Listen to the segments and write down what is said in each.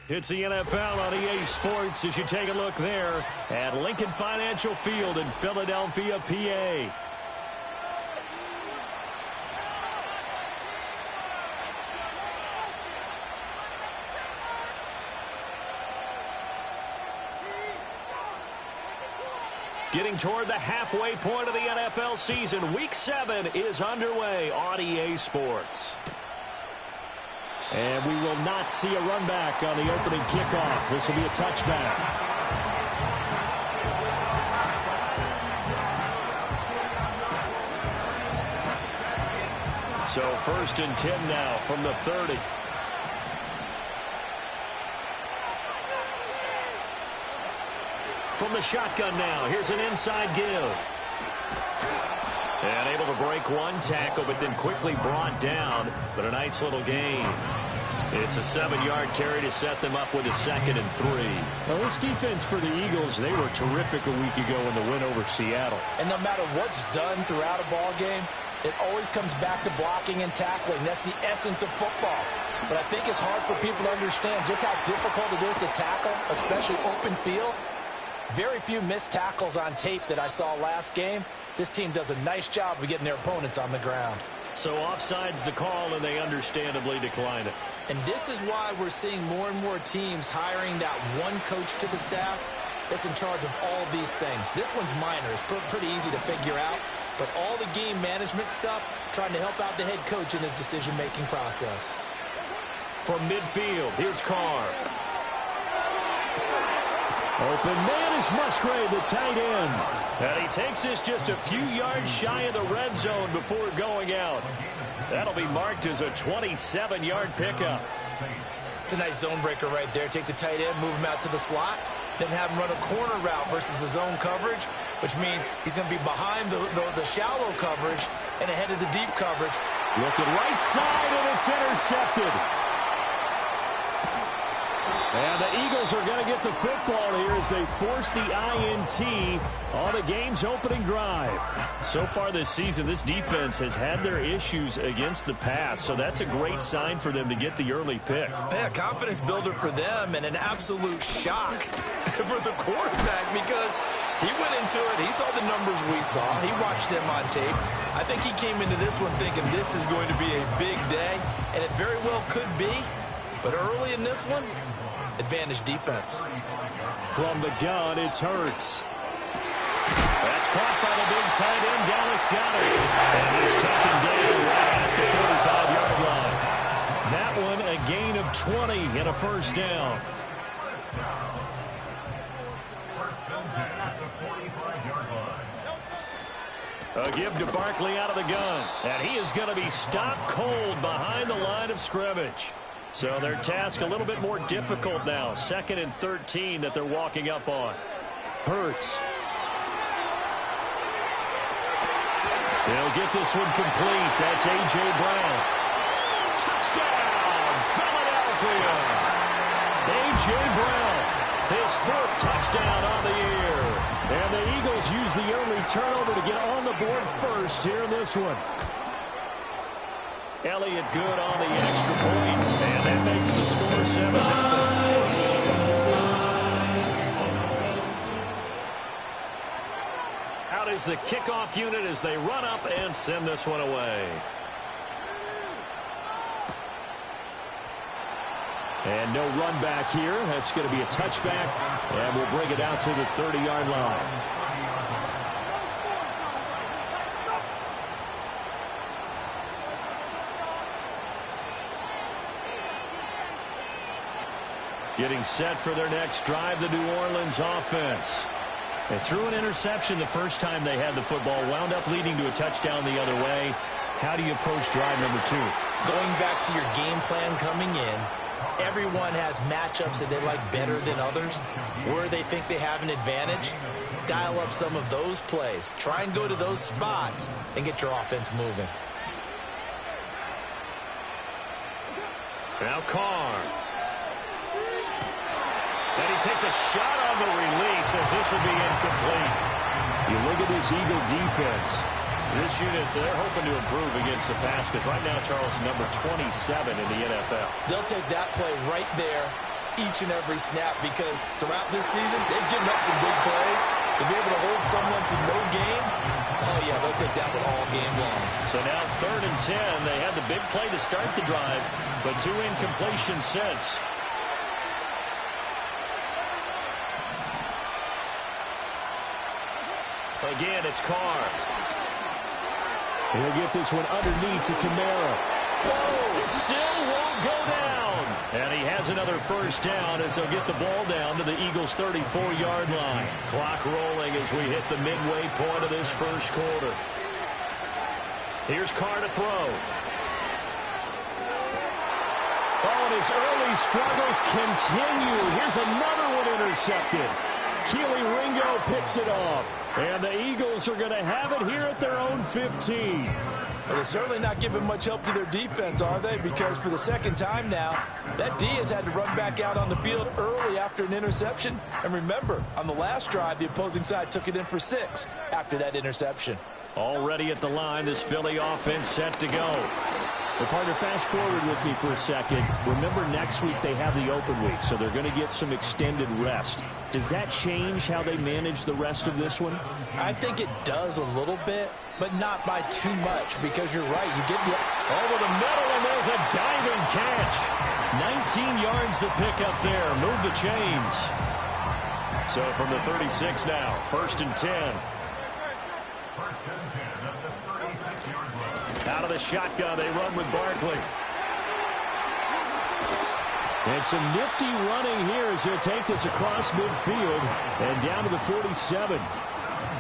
It's the NFL on EA Sports as you take a look there at Lincoln Financial Field in Philadelphia, PA. Getting toward the halfway point of the NFL season, Week 7 is underway on EA Sports. And we will not see a run back on the opening kickoff. This will be a touchback. So 1st and 10 now from the 30. From the shotgun now, here's an inside give. And able to break one tackle, but then quickly brought down. But a nice little gain. It's a 7-yard carry to set them up with a 2nd and 3. Well, this defense for the Eagles, they were terrific a week ago in the win over Seattle. And no matter what's done throughout a ball game, it always comes back to blocking and tackling. That's the essence of football. But I think it's hard for people to understand just how difficult it is to tackle, especially open field. Very few missed tackles on tape that I saw last game. This team does a nice job of getting their opponents on the ground. So offside's the call, and they understandably decline it. And this is why we're seeing more and more teams hiring that one coach to the staff that's in charge of all of these things. This one's minor. It's pretty easy to figure out. But all the game management stuff, trying to help out the head coach in his decision-making process. From midfield, here's Carr. Open man is Musgrave, the tight end. And he takes this just a few yards shy of the red zone before going out. That'll be marked as a 27-yard pickup. It's a nice zone breaker right there. Take the tight end, move him out to the slot, then have him run a corner route versus the zone coverage, which means he's going to be behind the shallow coverage and ahead of the deep coverage. Looking right side, and it's intercepted. And the Eagles are going to get the football here as they force the INT on the game's opening drive. So far this season, this defense has had their issues against the pass, so that's a great sign for them to get the early pick. Yeah, confidence builder for them and an absolute shock for the quarterback because he went into it. He saw the numbers we saw. He watched them on tape. I think he came into this one thinking this is going to be a big day, and it very well could be. But early in this one, advantage defense. From the gun, it's Hurts. That's caught by the big tight end. Dallas got it. And he's taken down right at the 45-yard line. That one a gain of 20 and a first down. A give to Barkley out of the gun. And he is going to be stopped cold behind the line of scrimmage. So their task a little bit more difficult now. 2nd and 13 that they're walking up on. Hurts. They'll get this one complete. That's A.J. Brown. Touchdown, Philadelphia. A.J. Brown, his 4th touchdown on the year. And the Eagles use the early turnover to get on the board first here in this one. Elliott good on the extra point, and that makes the score 7-0. Out is the kickoff unit as they run up and send this one away. And no run back here. That's going to be a touchback, and we'll bring it out to the 30-yard line. Getting set for their next drive, the New Orleans offense. They threw an interception the first time they had the football, wound up leading to a touchdown the other way. How do you approach drive number 2? Going back to your game plan coming in, everyone has matchups that they like better than others, where they think they have an advantage. Dial up some of those plays. Try and go to those spots and get your offense moving. Now Carr. And he takes a shot on the release as this will be incomplete. You look at this Eagle defense. This unit, they're hoping to improve against the pass because right now, Charles, number 27 in the NFL. They'll take that play right there each and every snap because throughout this season, they've given up some big plays. To be able to hold someone to no gain, oh, yeah, they'll take that one all game long. So now 3rd and 10. They had the big play to start the drive, but 2 incompletions since. Again, it's Carr. He'll get this one underneath to Kamara. Whoa! It still won't go down. And he has another first down as they'll get the ball down to the Eagles' 34-yard line. Clock rolling as we hit the midway point of this first quarter. Here's Carr to throw. Oh, and his early struggles continue. Here's another one intercepted. Keely Ringo picks it off. And the Eagles are going to have it here at their own 15. Well, they're certainly not giving much help to their defense, are they? Because for the second time now, that D has had to run back out on the field early after an interception. And remember, on the last drive, the opposing side took it in for 6 after that interception. Already at the line, this Philly offense set to go. Well, partner, fast forward with me for a second. Remember, next week they have the open week, so they're going to get some extended rest. Does that change how they manage the rest of this one? I think it does a little bit, but not by too much, because you're right. You get over the middle, and there's a diving catch. 19 yards the pickup there. Move the chains. So from the 36 now, 1st and 10. Out of the shotgun, they run with Barkley. And some nifty running here as he'll take this across midfield and down to the 47.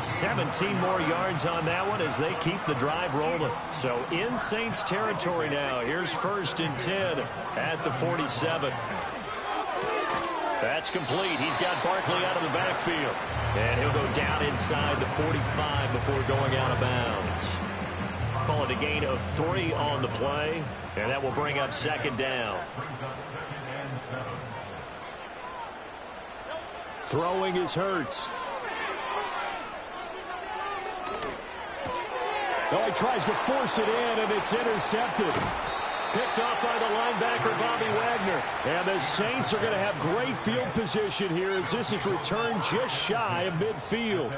17 more yards on that one as they keep the drive rolling. So in Saints territory now. Here's 1st and 10 at the 47. That's complete. He's got Barkley out of the backfield. And he'll go down inside the 45 before going out of bounds. Call it a gain of 3 on the play, and that will bring up 2nd down. Throwing is Hurts. Oh, he tries to force it in, and it's intercepted. Picked off by the linebacker, Bobby Wagner. And the Saints are going to have great field position here as this is returned just shy of midfield.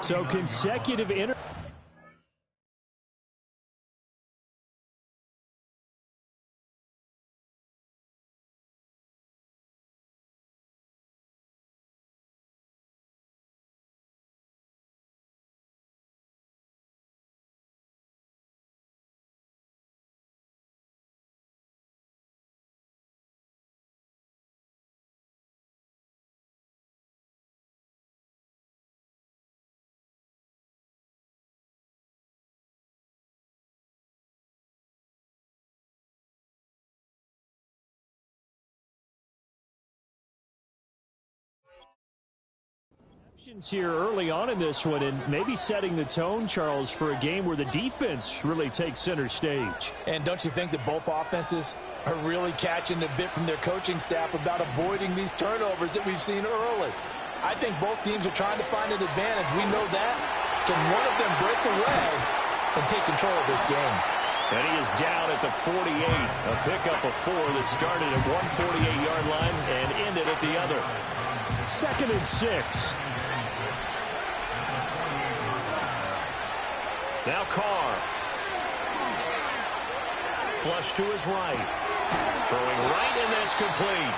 So consecutive here early on in this one, and maybe setting the tone, Charles, for a game where the defense really takes center stage. And don't you think that both offenses are really catching a bit from their coaching staff about avoiding these turnovers that we've seen early? I think both teams are trying to find an advantage. We know that. Can one of them break away and take control of this game? And he is down at the 48. A pickup of 4 that started at one 48-yard line and ended at the other. 2nd and 6. Now Carr. Flush to his right. Throwing right, and that's complete.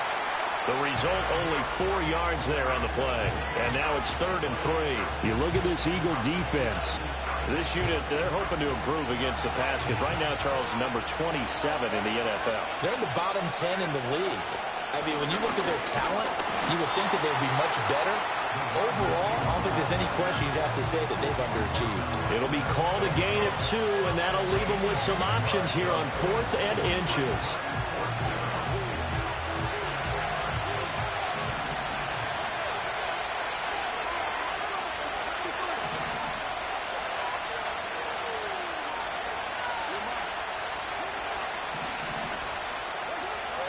The result, only 4 yards there on the play. And now it's 3rd and 3. You look at this Eagle defense. This unit, they're hoping to improve against the pass because right now, Charles, number 27 in the NFL. They're in the bottom 10 in the league. I mean, when you look at their talent, you would think that they'd be much better. Overall, I don't think there's any question you'd have to say that they've underachieved. It'll be called a gain of 2, and that'll leave them with some options here on 4th and inches.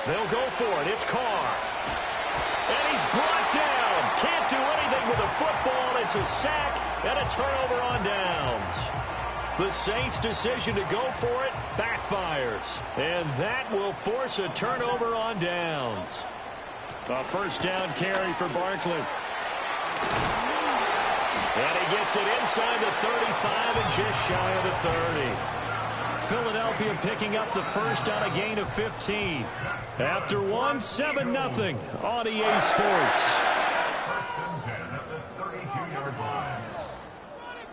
They'll go for it. It's Carr. And he's brought down. Can't do anything with the football. It's a sack and a turnover on downs. The Saints' decision to go for it backfires. And that will force a turnover on downs. A first down carry for Barkley. And he gets it inside the 35 and just shy of the 30. Philadelphia picking up the first on a gain of 15. After one, 7-0 on EA Sports.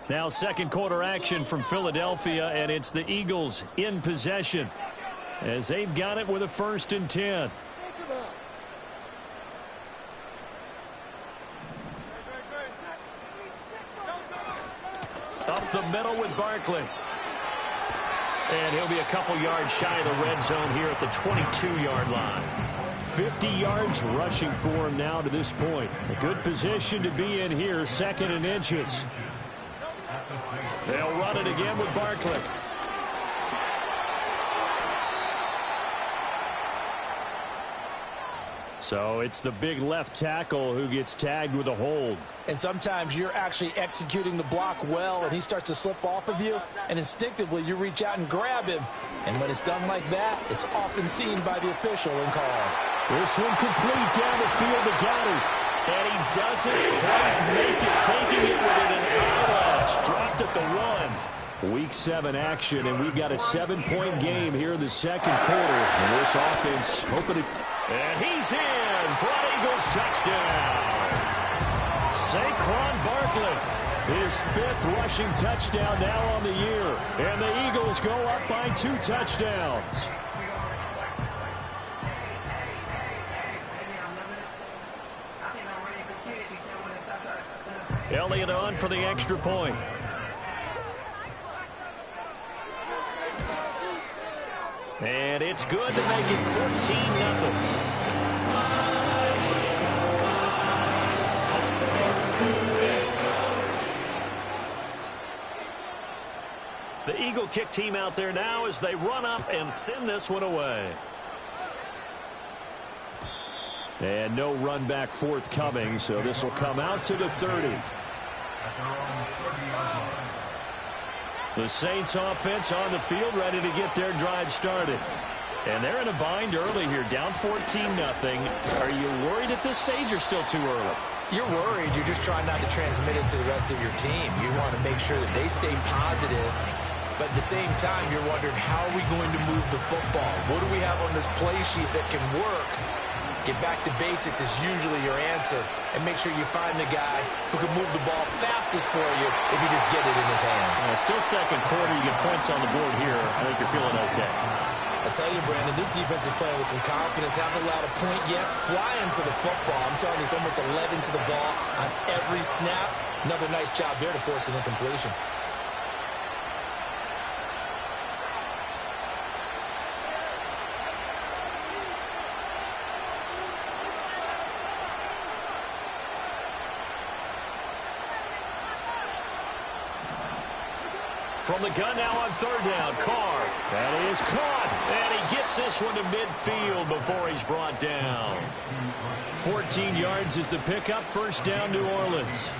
Now second quarter action from Philadelphia, and it's the Eagles in possession as they've got it with a 1st and 10. Up the middle with Barkley. And he'll be a couple yards shy of the red zone here at the 22-yard line. 50 yards rushing for him now to this point. A good position to be in here, 2nd and inches. They'll run it again with Barkley. So it's the big left tackle who gets tagged with a hold. And sometimes you're actually executing the block well, and he starts to slip off of you, and instinctively you reach out and grab him. And when it's done like that, it's often seen by the official and called. This one complete down the field to Gotti. And he doesn't quite make it, taking it within an eyelash. Dropped at the 1. Week 7 action, and we've got a 7-point game here in the second quarter. And this offense hoping to... And he's in for an Eagles touchdown. Saquon Barkley, his 5th rushing touchdown now on the year. And the Eagles go up by 2 touchdowns. Elliott on for the extra point. And it's good to make it 14-0. The Eagle kick team out there now as they run up and send this one away. And no run back forthcoming, so this will come out to the 30. The Saints offense on the field ready to get their drive started. And they're in a bind early here, down 14-0. Are you worried at this stage or still too early? You're worried. You're just trying not to transmit it to the rest of your team. You want to make sure that they stay positive. But at the same time, you're wondering, how are we going to move the football? What do we have on this play sheet that can work? Get back to basics is usually your answer. And make sure you find the guy who can move the ball fastest for you if you just get it in his hands. Still second quarter. You get points on the board here. I think you're feeling okay. I tell you, Brandon, this defense is playing with some confidence. Haven't allowed a point yet. Flying to the football. I'm telling you, it's almost 11 to the ball on every snap. Another nice job there to force an incompletion. From the gun now on 3rd down, Carr. That is caught. And he gets this one to midfield before he's brought down. 14 yards is the pickup, 1st down, New Orleans.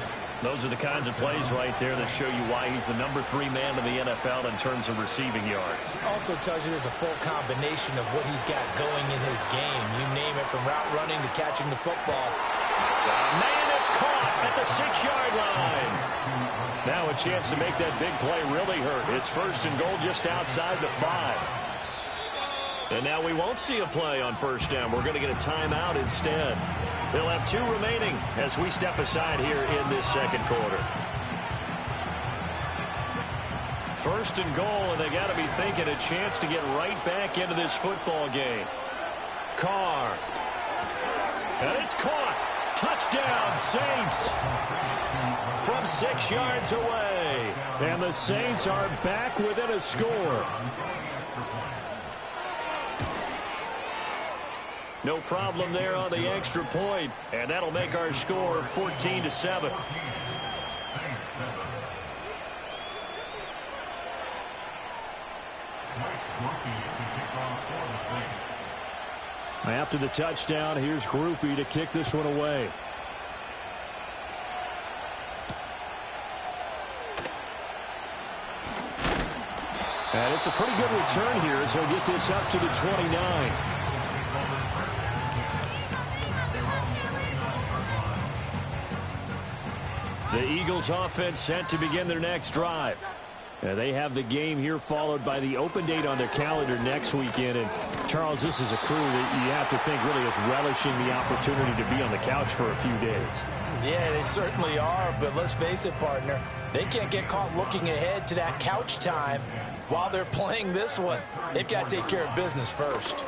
Those are the kinds of plays right there that show you why he's the number 3 man in the NFL in terms of receiving yards. It also tells you there's a full combination of what he's got going in his game. You name it, from route running to catching the football. Man, it's caught at the 6-yard line. Now a chance to make that big play really hurt. It's 1st and goal just outside the 5. And now we won't see a play on 1st down. We're going to get a timeout instead. They'll have 2 remaining as we step aside here in this second quarter. 1st and goal, and they got to be thinking a chance to get right back into this football game. Carr. And it's caught. Touchdown, Saints. From 6 yards away. And the Saints are back within a score. No problem there on the extra point, and that'll make our score 14-7. After the touchdown, here's Groupie to kick this one away. And it's a pretty good return here as he'll get this up to the 29. The Eagles offense set to begin their next drive. They have the game here followed by the open date on their calendar next weekend. And, Charles, this is a crew that you have to think really is relishing the opportunity to be on the couch for a few days. Yeah, they certainly are, but let's face it, partner. They can't get caught looking ahead to that couch time while they're playing this one. They've got to take care of business first.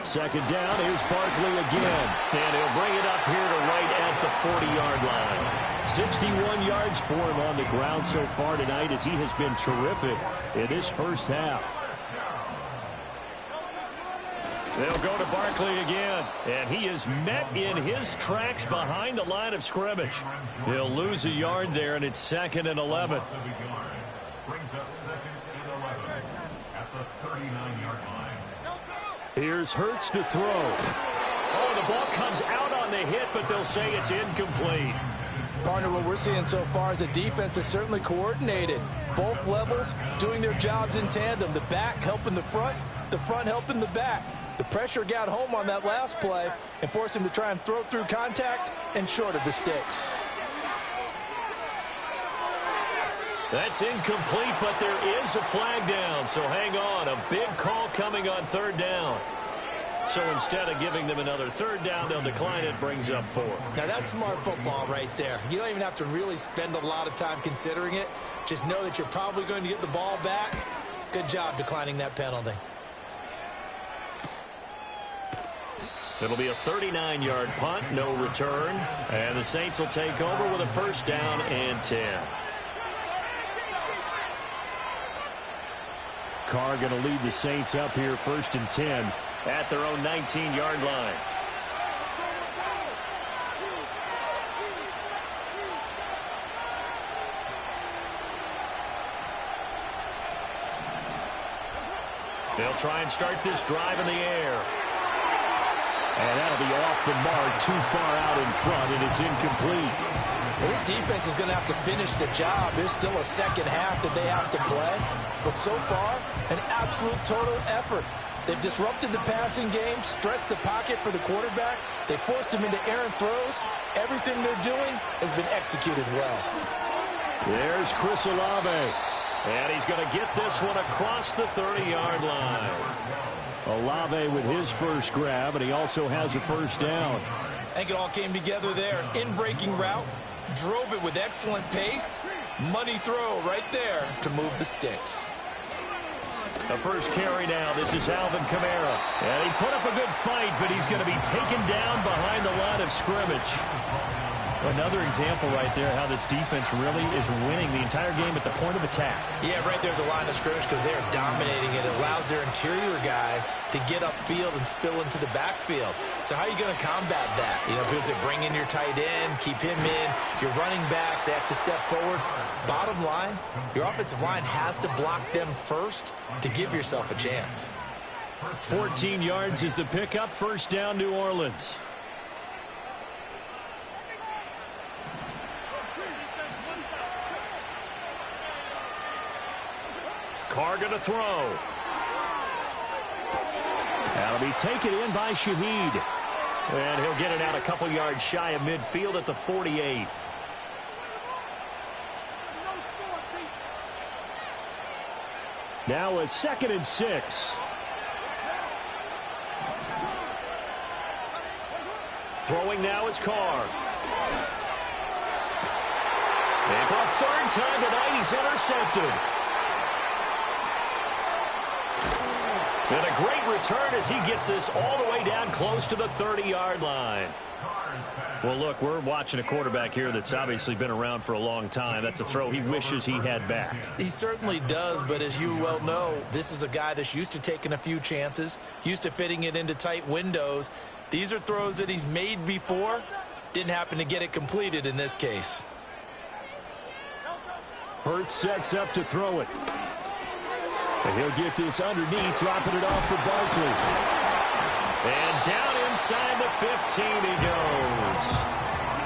Second down, here's Barkley again. And he'll bring it up here to right at the 40-yard line. 61 yards for him on the ground so far tonight as he has been terrific in this first half. They'll go to Barkley again, and he is met in his tracks behind the line of scrimmage. He'll lose a yard there, and it's 2nd and 11. Here's Hurts to throw. Oh, the ball comes out on the hit, but they'll say it's incomplete. Partner, what we're seeing so far is a defense is certainly coordinated. Both levels doing their jobs in tandem. The back helping the front helping the back. The pressure got home on that last play and forced him to try and throw through contact and short of the sticks. That's incomplete, but there is a flag down, so hang on. A big call coming on 3rd down. So instead of giving them another 3rd down, they'll decline it, brings up 4. Now that's smart football right there. You don't even have to really spend a lot of time considering it. Just know that you're probably going to get the ball back. Good job declining that penalty. It'll be a 39-yard punt, no return. And the Saints will take over with a 1st down and 10. Carr going to lead the Saints up here 1st and 10. At their own 19-yard line. They'll try and start this drive in the air. And that'll be off the mark, too far out in front, and it's incomplete. Well, this defense is going to have to finish the job. There's still a second half that they have to play. But so far, an absolute total effort. They've disrupted the passing game, stressed the pocket for the quarterback. They forced him into errant throws. Everything they're doing has been executed well. There's Chris Olave. And he's going to get this one across the 30-yard line. Olave with his first grab, and he also has a 1st down. I think it all came together there. In-breaking route, drove it with excellent pace. Money throw right there to move the sticks. The first carry now. This is Alvin Kamara. And he put up a good fight, but he's going to be taken down behind the line of scrimmage. Another example right there how this defense really is winning the entire game at the point of attack. Yeah, right there at the line of scrimmage because they are dominating it. It allows their interior guys to get upfield and spill into the backfield. So how are you going to combat that? You know, because they bring in your tight end, keep him in. Your running backs, they have to step forward. Bottom line, your offensive line has to block them first to give yourself a chance. 14 yards is the pickup. 1st down, New Orleans. Carr going to throw. That'll be taken in by Shaheed. And he'll get it out a couple yards shy of midfield at the 48. Now a 2nd and 6. Throwing now is Carr. And for a 3rd time tonight, he's intercepted. And a great return as he gets this all the way down close to the 30-yard line. Well, look, we're watching a quarterback here that's obviously been around for a long time. That's a throw he wishes he had back. He certainly does, but as you well know, this is a guy that's used to taking a few chances, used to fitting it into tight windows. These are throws that he's made before. Didn't happen to get it completed in this case. Hurts sets up to throw it. And he'll get this underneath, dropping it off for Barkley. And down inside the 15 he goes.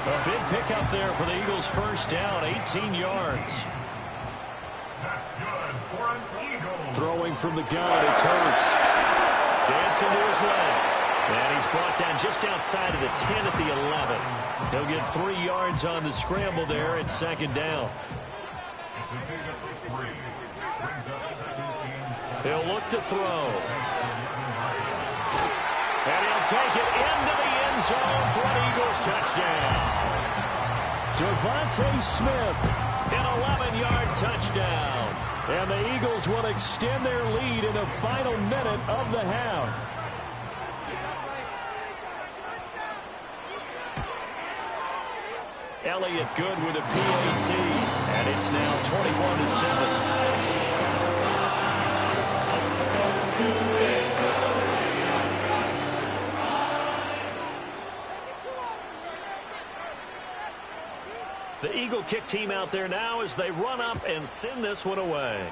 A big pickup there for the Eagles' 1st down, 18 yards. Throwing from the gun, it's Hurts. Dancing to his left. And he's brought down just outside of the 10 at the 11. He'll get 3 yards on the scramble there at second down. He'll look to throw. And he'll take it into the end zone for an Eagles touchdown. Devontae Smith. An 11-yard touchdown. And the Eagles will extend their lead in the final minute of the half. Elliott good with a PAT, and it's now 21-7. The Eagle kick team out there now as they run up and send this one away.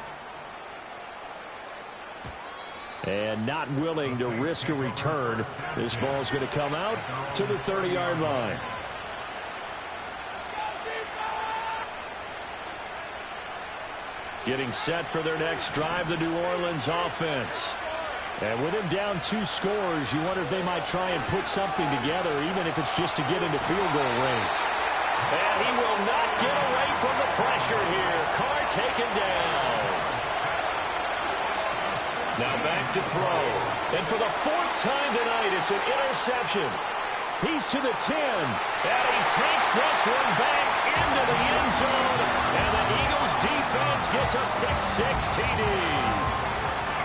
And not willing to risk a return. This ball's going to come out to the 30-yard line. Getting set for their next drive, the New Orleans offense. And with him down 2 scores, you wonder if they might try and put something together, even if it's just to get into field goal range. And he will not get away from the pressure here. Carr taken down. Now back to throw. And for the 4th time tonight, it's an interception. He's to the 10. And he takes this one back into the end zone. And the Eagles defense gets a pick-6 TD.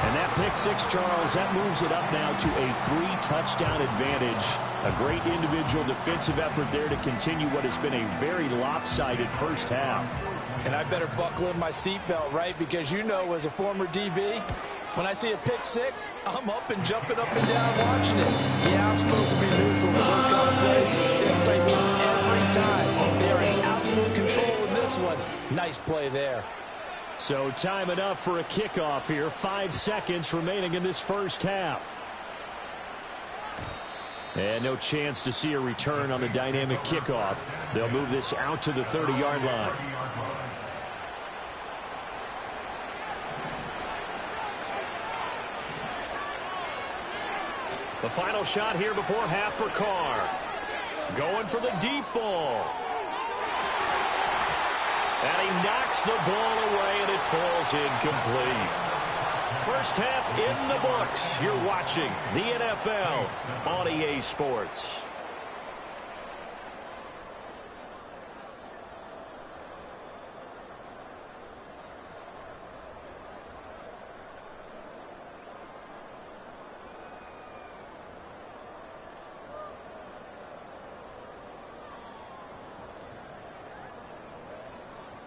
And that pick-6, Charles, that moves it up now to a 3-touchdown advantage. A great individual defensive effort there to continue what has been a very lopsided first half. And I better buckle in my seatbelt, right? Because you know, as a former DB, when I see a pick-6, I'm up and jumping up and down watching it. Yeah, I'm supposed to be neutral, but those kind of plays, they excite me every time. They are in absolute control in this one. Nice play there. So time enough for a kickoff here. 5 seconds remaining in this first half. And no chance to see a return on the dynamic kickoff. They'll move this out to the 30-yard line. The final shot here before half for Carr. Going for the deep ball. And he knocks the ball away, and it falls incomplete. First half in the books. You're watching the NFL on EA Sports.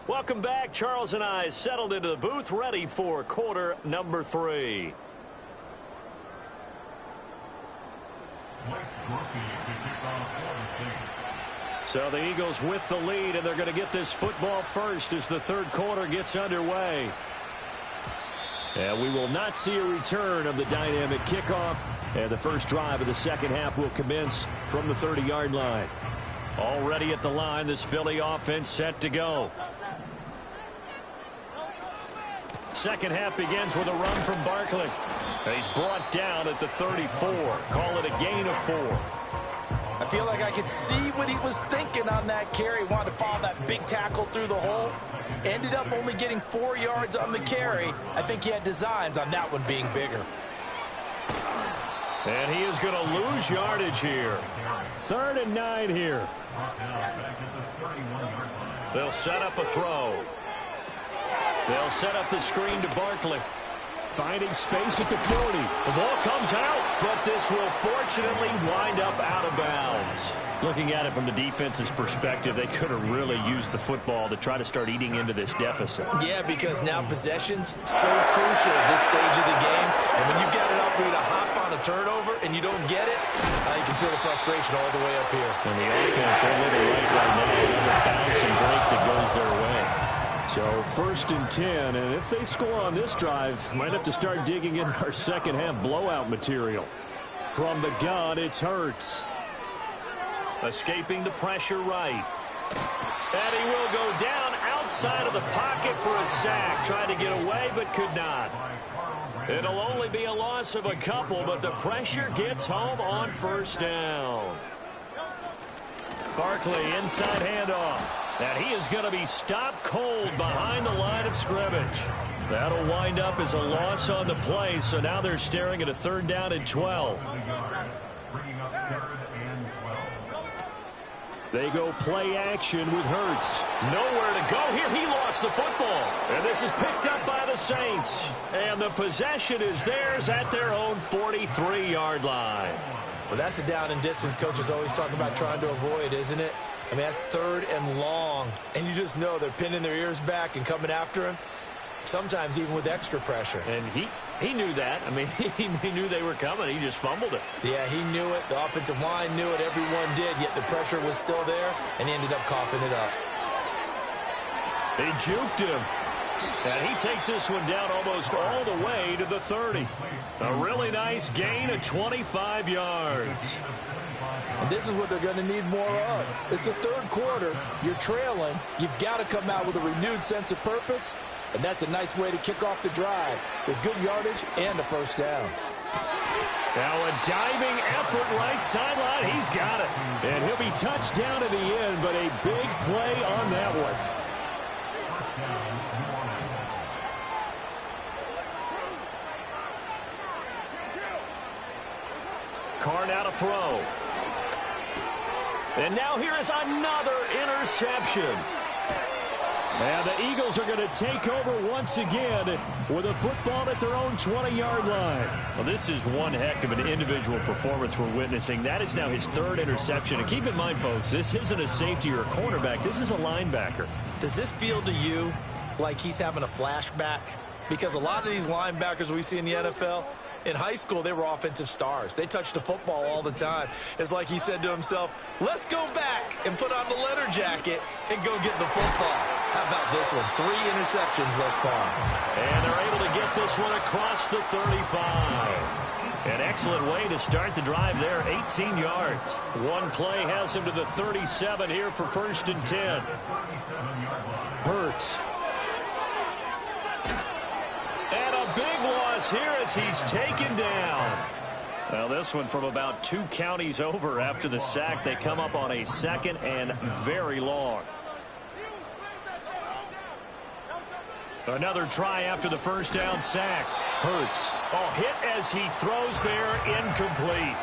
Welcome back. Charles and I settled into the booth, ready for quarter number 3. So the Eagles with the lead, and they're going to get this football first as the third quarter gets underway. And we will not see a return of the dynamic kickoff, and the first drive of the second half will commence from the 30-yard line. Already at the line, this Philly offense set to go. Second half begins with a run from Barkley. He's brought down at the 34. Call it a gain of 4. I feel like I could see what he was thinking on that carry. Wanted to follow that big tackle through the hole. Ended up only getting 4 yards on the carry. I think he had designs on that one being bigger. And he is going to lose yardage here. 3rd and 9 here. They'll set up a throw. They'll set up the screen to Barkley. Finding space at the 40. The ball comes out, but this will fortunately wind up out of bounds. Looking at it from the defense's perspective, they could have really used the football to try to start eating into this deficit. Yeah, because now possession's so crucial at this stage of the game. And when you've got an opportunity to hop on a turnover and you don't get it, you can feel the frustration all the way up here. And the offense, they're living right now. Another bounce and break that goes their way. So 1st and 10, and if they score on this drive, might have to start digging in our second half blowout material. From the gun, it's Hurts. Escaping the pressure right. And he will go down outside of the pocket for a sack. Tried to get away, but could not. It'll only be a loss of a couple, but the pressure gets home on first down. Barkley inside handoff. And he is going to be stopped cold behind the line of scrimmage. That'll wind up as a loss on the play, so now they're staring at a 3rd down and 12. They go play action with Hurts. Nowhere to go here. He lost the football. And this is picked up by the Saints. And the possession is theirs at their own 43-yard line. Well, that's a down and distance coaches always talk about trying to avoid, isn't it? I mean, that's 3rd and long. And you just know they're pinning their ears back and coming after him, sometimes even with extra pressure. And he knew that. I mean, he knew they were coming. He just fumbled it. Yeah, he knew it. The offensive line knew it. Everyone did, yet the pressure was still there, and he ended up coughing it up. They juked him. And he takes this one down almost all the way to the 30. A really nice gain of 25 yards. And this is what they're going to need more of. It's the 3rd quarter. You're trailing. You've got to come out with a renewed sense of purpose. And that's a nice way to kick off the drive with good yardage and a first down. Now a diving effort right sideline. He's got it. And he'll be touched down at the end, but a big play on that one. Carr now to throw. And now here is another interception. And the Eagles are going to take over once again with a football at their own 20-yard line. Well, this is one heck of an individual performance we're witnessing. That is now his 3rd interception. And keep in mind, folks, this isn't a safety or a cornerback. This is a linebacker. Does this feel to you like he's having a flashback? Because a lot of these linebackers we see in the NFL, in high school, they were offensive stars. They touched the football all the time. It's like he said to himself, let's go back and put on the leather jacket and go get the football. How about this one? 3 interceptions thus far. And they're able to get this one across the 35. An excellent way to start the drive there, 18 yards. One play has him to the 37 here for 1st and 10. Hurts. And a big loss here as he's taken down. Well, this one from about 2 counties over after the sack. They come up on a 2nd and very long. Another try after the first down sack. Hurts. Oh, hit as he throws there, incomplete.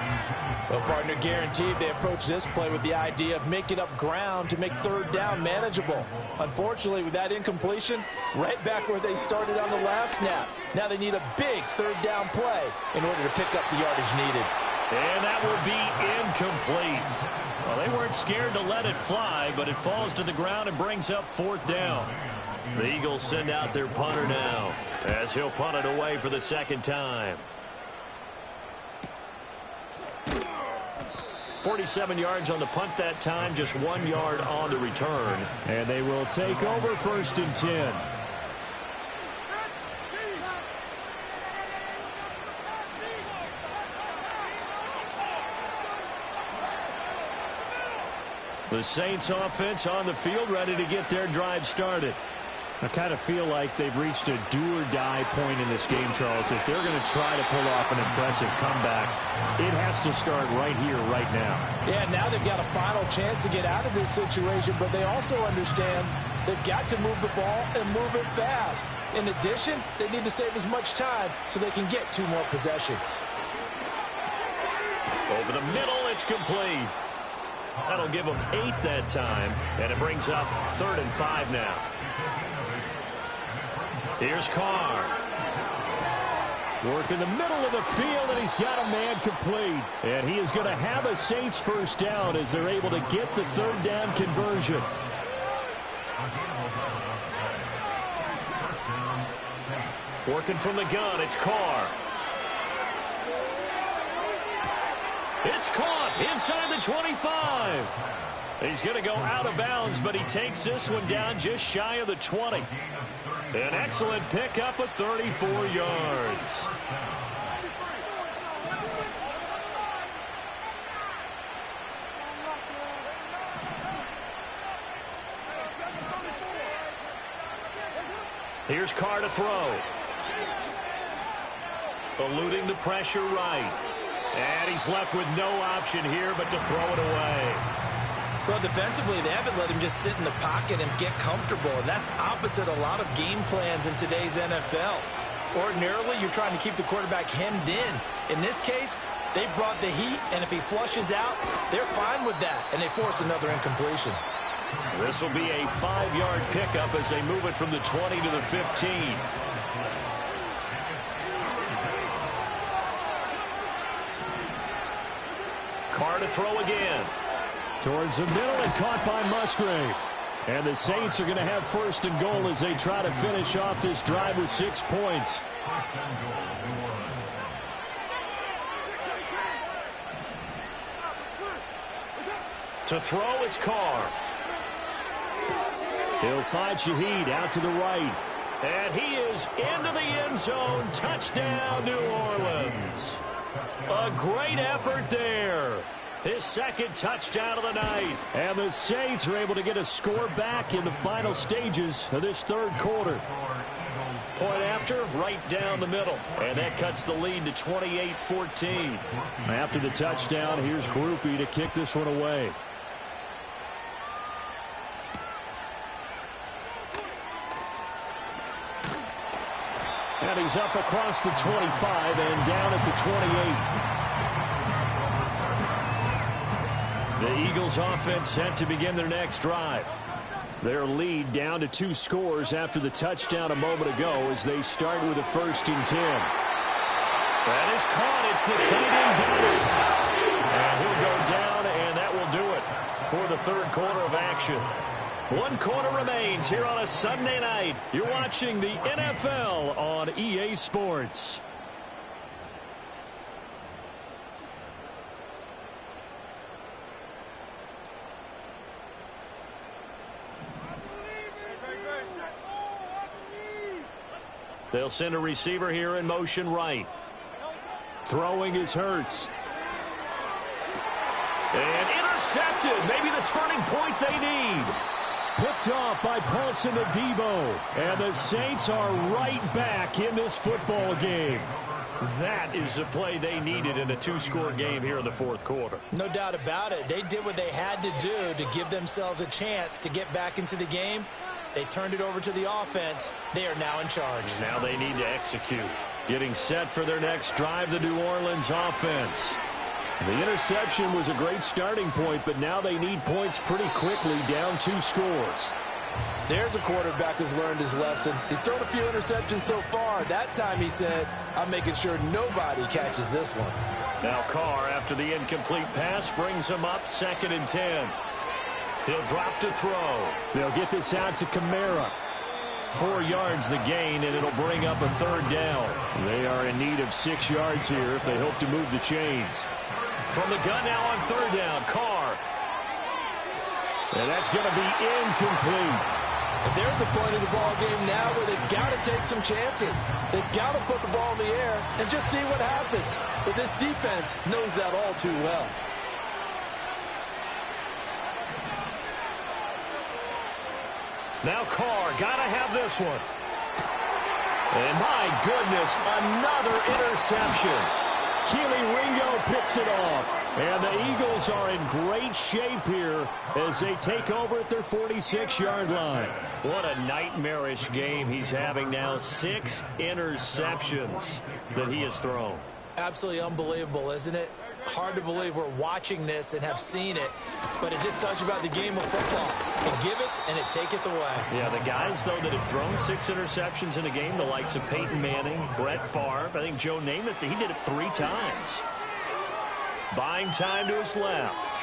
Well, partner, guaranteed they approach this play with the idea of making up ground to make 3rd down manageable. Unfortunately, with that incompletion, right back where they started on the last snap. Now they need a big 3rd down play in order to pick up the yardage needed. And that will be incomplete. Well, they weren't scared to let it fly, but it falls to the ground and brings up 4th down. The Eagles send out their punter now as he'll punt it away for the 2nd time. 47 yards on the punt that time, just 1 yard on the return. And they will take over 1st and 10. The Saints offense on the field, ready to get their drive started. I kind of feel like they've reached a do-or-die point in this game, Charles. If they're going to try to pull off an impressive comeback, it has to start right here, right now. Yeah, now they've got a final chance to get out of this situation, but they also understand they've got to move the ball and move it fast. In addition, they need to save as much time so they can get 2 more possessions. Over the middle, it's complete. That'll give them 8 that time, and it brings up 3rd and 5 now. Here's Carr. Work in the middle of the field, and he's got a man complete. And he is going to have a Saints first down as they're able to get the 3rd down conversion. Working from the gun, it's Carr. It's caught inside the 25. He's going to go out of bounds, but he takes this one down just shy of the 20. An excellent pickup of 34 yards. Here's Carr to throw. Eluding the pressure right. And he's left with no option here but to throw it away. Well, defensively, they haven't let him just sit in the pocket and get comfortable, and that's opposite a lot of game plans in today's NFL. Ordinarily, you're trying to keep the quarterback hemmed in. In this case, they brought the heat, and if he flushes out, they're fine with that, and they force another incompletion. This will be a 5-yard pickup as they move it from the 20 to the 15. Carr to throw again. Towards the middle and caught by Musgrave. And the Saints are going to have first and goal as they try to finish off this drive with 6 points. To throw, it's Carr. He'll find Shaheed out to the right. And he is into the end zone. Touchdown, New Orleans. A great effort there. His second touchdown of the night. And the Saints are able to get a score back in the final stages of this third quarter. Point after, right down the middle. And that cuts the lead to 28-14. After the touchdown, here's Groupie to kick this one away. And he's up across the 25 and down at the 28. The Eagles offense set to begin their next drive. Their lead down to 2 scores after the touchdown a moment ago as they start with a 1st and 10. That is caught. It's the tight end Goddard. And he'll go down, and that will do it for the third quarter of action. 1 quarter remains here on a Sunday night. You're watching the NFL on EA Sports. They'll send a receiver here in motion right. Throwing is Hurts. And intercepted. Maybe the turning point they need. Picked off by Paulson Adebo. And the Saints are right back in this football game. That is the play they needed in a 2-score game here in the fourth quarter. No doubt about it. They did what they had to do to give themselves a chance to get back into the game. They turned it over to the offense. They are now in charge. Now they need to execute. Getting set for their next drive, the New Orleans offense. The interception was a great starting point, but now they need points pretty quickly, down 2 scores. There's a quarterback who's learned his lesson. He's thrown a few interceptions so far. That time he said, I'm making sure nobody catches this one. Now Carr, after the incomplete pass, brings him up 2nd and 10. He'll drop to throw. They'll get this out to Kamara. 4 yards the gain, and it'll bring up a 3rd down. They are in need of 6 yards here if they hope to move the chains. From the gun now on 3rd down, Carr. And that's going to be incomplete. And they're at the point of the ball game now where they've got to take some chances. They've got to put the ball in the air and just see what happens. But this defense knows that all too well. Now Carr, got to have this one. And my goodness, another interception. Keely Ringo picks it off. And the Eagles are in great shape here as they take over at their 46-yard line. What a nightmarish game he's having now. 6 interceptions that he has thrown. Absolutely unbelievable, isn't it? Hard to believe we're watching this and have seen it, but it just tells you about the game of football. It giveth and it taketh away. Yeah, the guys, though, that have thrown 6 interceptions in a game, the likes of Peyton Manning, Brett Favre, I think Joe Namath, he did it 3 times. Buying time to his left.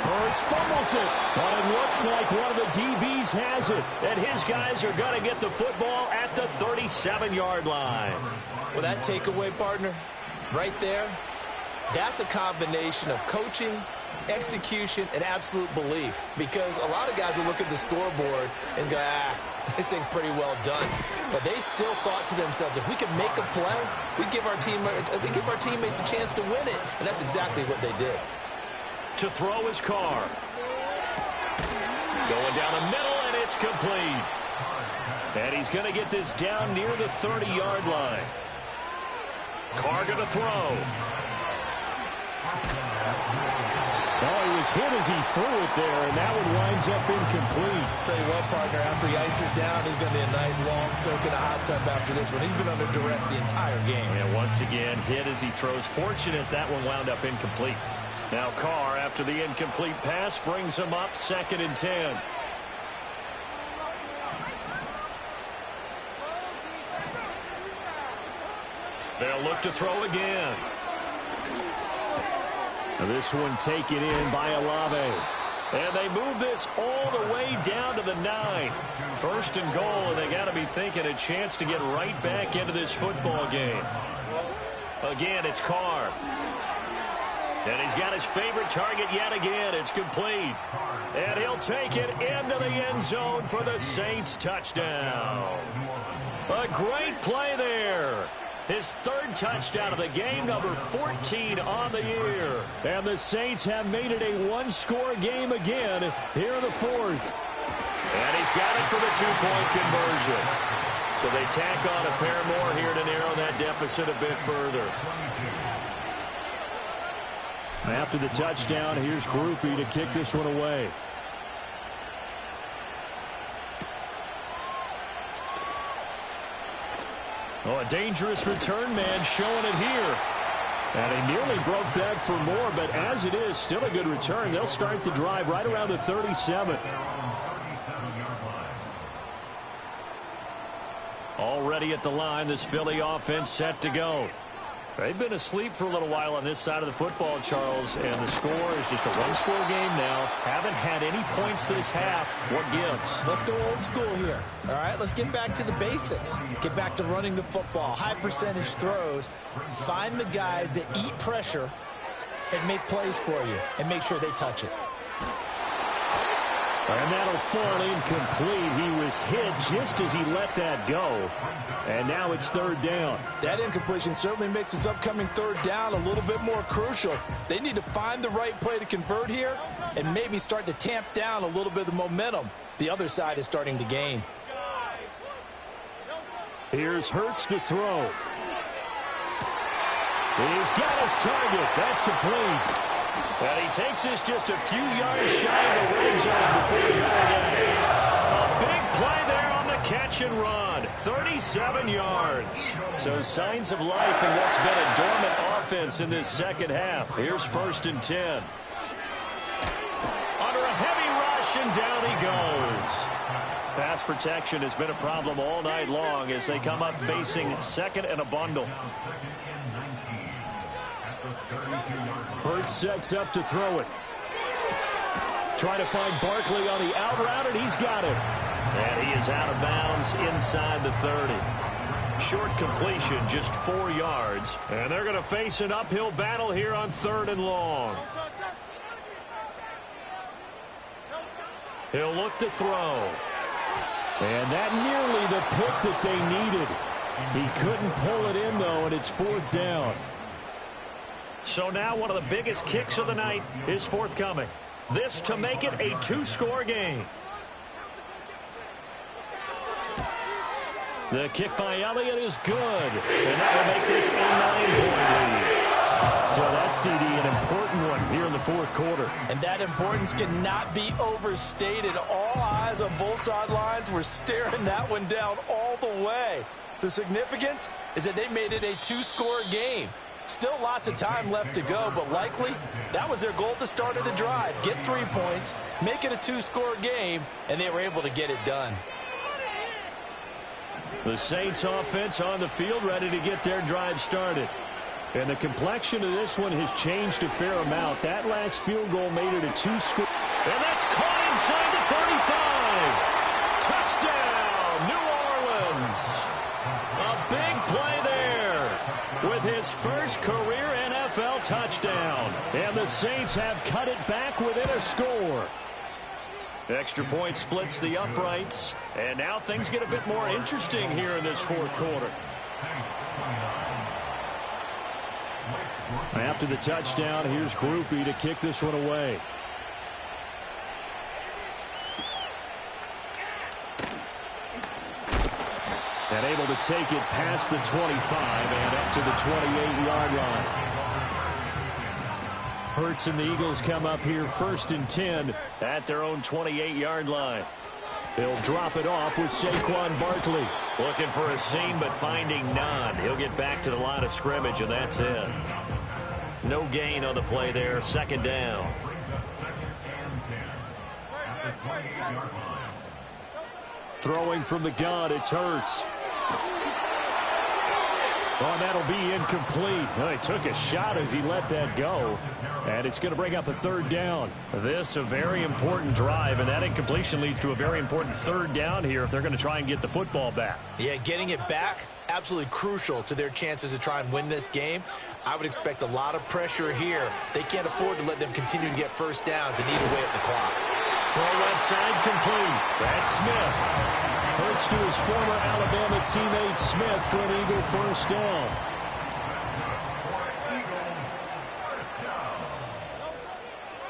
Hurts fumbles it, but it looks like one of the DBs has it. And his guys are going to get the football at the 37-yard line. Well, that takeaway, partner, right there, that's a combination of coaching, execution, and absolute belief. Because a lot of guys will look at the scoreboard and go, this thing's pretty well done. But they still thought to themselves, if we can make a play, we give our teammates a chance to win it. And that's exactly what they did. To throw his Carr. Going down the middle, and it's complete. And he's going to get this down near the 30-yard line. Carr going to throw. Oh, he was hit as he threw it there, and that one winds up incomplete. Tell you what, partner, after he ices down, he's going to be a nice long soak in a hot tub after this one. He's been under duress the entire game. And once again, hit as he throws. Fortunate that one wound up incomplete. Now Carr, after the incomplete pass, brings him up 2nd and 10. They'll look to throw again. This one taken in by Olave. And they move this all the way down to the 9. 1st and goal, and they got to be thinking a chance to get right back into this football game. Again, it's Carr. And he's got his favorite target yet again. It's complete. And he'll take it into the end zone for the Saints touchdown. A great play there. His 3rd touchdown of the game, number 14 on the year. And the Saints have made it a one-score game again here in the 4th. And he's got it for the 2-point conversion. So they tack on a pair more here to narrow that deficit a bit further. After the touchdown, here's Groupie to kick this one away. Oh, a dangerous return man showing it here. And he nearly broke that for more, but as it is, still a good return. They'll start the drive right around the 37. Already at the line, this Philly offense set to go. They've been asleep for a little while on this side of the football, Charles, and the score is just a one-score game now. Haven't had any points this half. What gives? Let's go old school here. All right, let's get back to the basics. Get back to running the football, high percentage throws. Find the guys that eat pressure and make plays for you and make sure they touch it. And that'll fall incomplete. He was hit just as he let that go. And now it's 3rd down. That incompletion certainly makes this upcoming 3rd down a little bit more crucial. They need to find the right play to convert here and maybe start to tamp down a little bit of the momentum the other side is starting to gain. Here's Hurts to throw. He's got his target. That's complete. And he takes this just a few yards shy of the red zone before the goal line. A big play there on the catch and run. 37 yards. So signs of life in what's been a dormant offense in this 2nd half. Here's 1st and 10. Under a heavy rush, and down he goes. Pass protection has been a problem all night long as they come up facing 2nd and a bundle. Hurts sets up to throw it. Trying to find Barkley on the out route, and he's got it. And he is out of bounds inside the 30. Short completion, just 4 yards. And they're going to face an uphill battle here on 3rd and long. He'll look to throw. And that nearly the pick that they needed. He couldn't pull it in, though, and it's 4th down. So now one of the biggest kicks of the night is forthcoming. This to make it a 2-score game. The kick by Elliott is good. And that will make this a 9-point lead. So that's, CD, an important one here in the 4th quarter. And that importance cannot be overstated. All eyes on both sidelines were staring that one down all the way. The significance is that they made it a 2-score game. Still lots of time left to go, but likely that was their goal at the start of the drive. Get 3 points, make it a 2-score game, and they were able to get it done. The Saints offense on the field ready to get their drive started. And the complexion of this one has changed a fair amount. That last field goal made it a 2-score. And that's caught inside the 35. Touchdown, New Orleans. A big play there with his first career NFL touchdown. And the Saints have cut it back within a score. Extra point splits the uprights. And now things get a bit more interesting here in this 4th quarter. After the touchdown, here's Groupie to kick this one away. And able to take it past the 25 and up to the 28-yard line. Hurts and the Eagles come up here 1st and 10 at their own 28-yard line. They'll drop it off with Saquon Barkley. Looking for a seam, but finding none. He'll get back to the line of scrimmage, and that's it. No gain on the play there. 2nd down. Throwing from the gun, it's Hurts. Oh, that'll be incomplete. Well, he took a shot as he let that go. And it's going to bring up a 3rd down. This a very important drive, and that incompletion leads to a very important 3rd down here if they're going to try and get the football back. Yeah, getting it back, absolutely crucial to their chances to try and win this game. I would expect a lot of pressure here. They can't afford to let them continue to get 1st downs and eat away at the clock. Throw left side complete. That's Smith. Hurts to his former Alabama teammate Smith for an Eagle 1st down.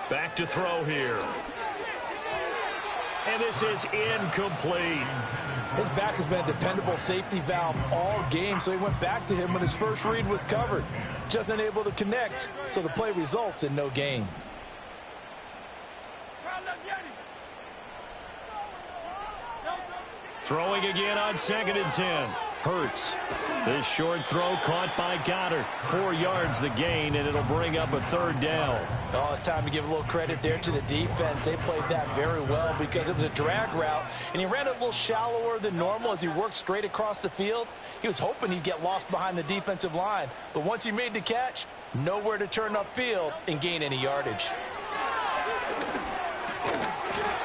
Back to throw here. And this is incomplete. His back has been a dependable safety valve all game, so he went back to him when his first read was covered. Just unable to connect, so the play results in no gain. Throwing again on 2nd and 10. Hurts. This short throw caught by Goddard. 4 yards the gain, and it'll bring up a 3rd down. Oh, it's time to give a little credit there to the defense. They played that very well because it was a drag route, and he ran it a little shallower than normal as he worked straight across the field. He was hoping he'd get lost behind the defensive line, but once he made the catch, nowhere to turn upfield and gain any yardage.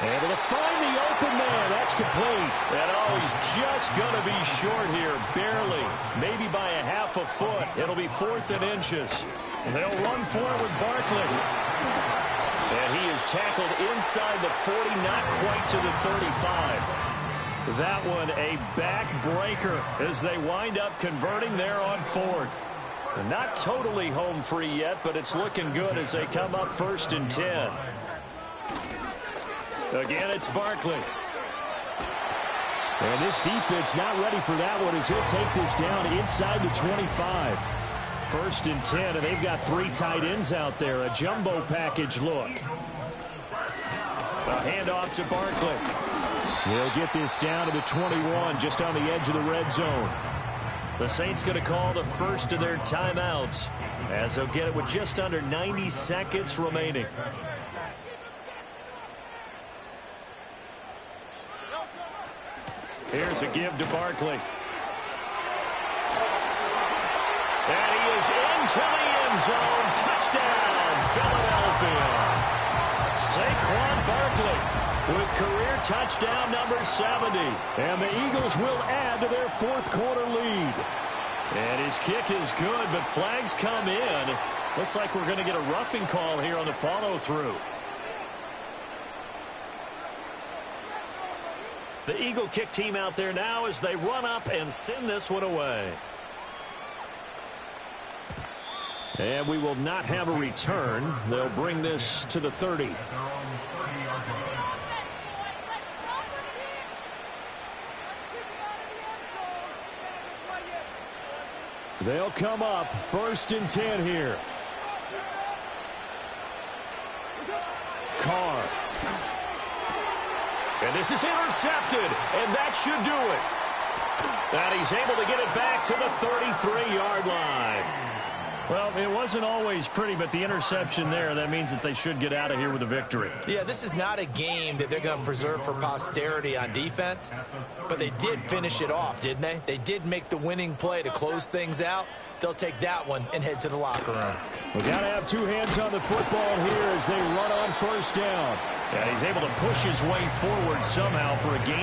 Able to find the open man. That's complete. And oh, he's just going to be short here, barely. Maybe by a half a foot. It'll be 4th and inches. And they'll run for it with Barkley. And he is tackled inside the 40, not quite to the 35. That one a backbreaker as they wind up converting there on 4th. Not totally home free yet, but it's looking good as they come up 1st and 10. Again, it's Barkley. And this defense not ready for that one as he'll take this down inside the 25. 1st and 10, and they've got 3 tight ends out there. A jumbo package look. A handoff to Barkley. They'll get this down to the 21, just on the edge of the red zone. The Saints going to call the first of their timeouts as they'll get it with just under 90 seconds remaining. Here's a give to Barkley. And he is into the end zone. Touchdown, Philadelphia. Saquon Barkley with career touchdown number 70. And the Eagles will add to their 4th quarter lead. And his kick is good, but flags come in. Looks like we're going to get a roughing call here on the follow-through. The Eagle kick team out there now as they run up and send this one away. And we will not have a return. They'll bring this to the 30. They'll come up 1st and 10 here. Carr. And this is intercepted, and that should do it. And he's able to get it back to the 33-yard line. Well, it wasn't always pretty, but the interception there, that means that they should get out of here with a victory. Yeah, this is not a game that they're going to preserve for posterity on defense, but they did finish it off, didn't they? They did make the winning play to close things out. They'll take that one and head to the locker room. We got to have 2 hands on the football here as they run on 1st down. Yeah, he's able to push his way forward somehow for a gain